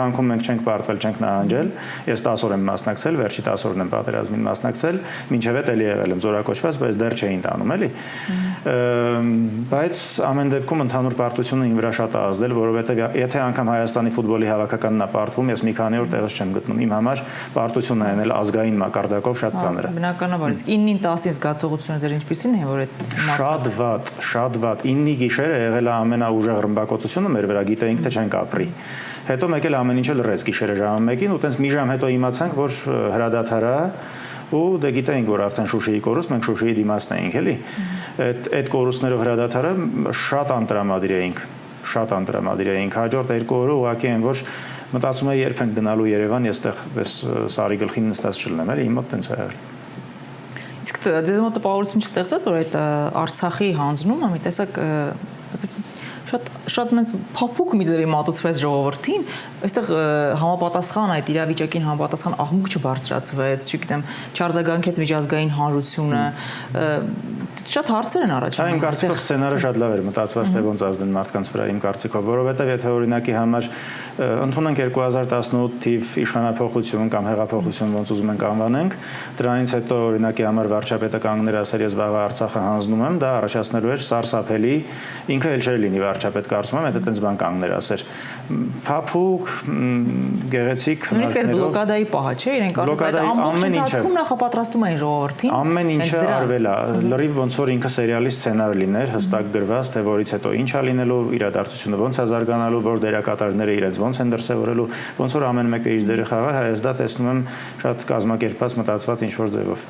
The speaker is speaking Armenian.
ապրանքում մենք չենք պարտվել, չենք նահանջել։ Ես 10 օր եմ մասնակցել, վերջի 10 օրն եմ պատերազմին մասնակցել, մինչև այդ էլի եղել եմ զորակոչված, բայց դեռ չէին տանում, էլի։ Բայց ամեն դեպքում ընդհանուր պարտությունը իմ վրա շատ է ազդել, որովհետև եթե անգամ Հայաստանի ֆուտբոլի հավաքականն է պարտվում, ես մի քանի օր տեղս չեմ գտնում։ Իմ համար պարտությունը է ազգային մակարդակով շատ ծանր է։ Բնականաբար, իսկ 9-ին 10-ին զգացողությունը դեռ ինչպիսին է, որ այդ շատ վատ 9-ի գիշերը եղել է ամենաուժեղ ռմբակոծությունը մեր վրա, գիտեինք թե չենք ապրի։ Հետո մեկ էլ ամեն ինչը լռեց գիշերը ժամը 1-ին ու տենց մի ժամ հետո իմացանք, որ հրադադար է ու դե գիտեինք, որ արդեն Շուշիի կորուստ, մենք Շուշիի դիմացն էինք, էլի։ Այդ կորուստներով հրադադարը շատ անտրամադիր էինք։ Հաջորդ 2 օրը ուղղակի են, որ մտածում եի երբ ենք գնալու Երևան, ես այդտեղ սարի գլխին նստած չլնեմ, էլի, իմ մոտ տենց է եղել։ Իսկ ձեզ մոտ տպավորություն չստեղծեց, որ այդ Արցախի հանձնումը մի տեսակ շատ նենց փափուկ մի ձևի մատուցվեց ժողովրդին, այստեղ համապատասխան այդ իրավիճակին համապատասխան աղմուկ չբարձրացվեց, չգիտեմ, չարձագանքեց միջազգային հանրությունը, շատ հարցեր են առաջանում։ Իմ կարծիքով սցենարը շատ լավ էր մտածված, թե ոնց ազդեն մարդկանց վրա, իմ կարծիքով, որովհետև եթե օրինակի համար ընդունենք 2018 թիվ իշխանափոխություն կամ հեղափոխություն, ոնց ուզում ենք անվանենք, դրանից հետո օրինակի համար վարչապետը կանգներ ասեր, ես վաղը Արցախը հանձնում եմ, դա առաջացնելու էր սարսափելի, ինքը էլ չէր լինի վարչապետ, կարծում եմ, այդ տենց բան կանգներ ասեր։ Փափուկ, գեղեցիկ նույնիսկ այդ բլոկադայի պահը, չէ՞, իրենք ասած այդ ամբողջ ընթացքում նախապատրաստում էին ժողովրդին։ Ամեն ինչը արվել է, լրիվ ոնց որ ինքը սերիալի սցենար լիներ, հստակ գրված, թե որից հետո ինչ է լինելու, իրադարձությունը ոնց է զարգանալու, որ դերակատարները իրենց ոնց են դրսևորելու, ոնց որ ամեն մեկը իր դերը խաղա, այս դա տեսնում եմ շատ կազմակերպված, մտածված ինչ որ ձևով։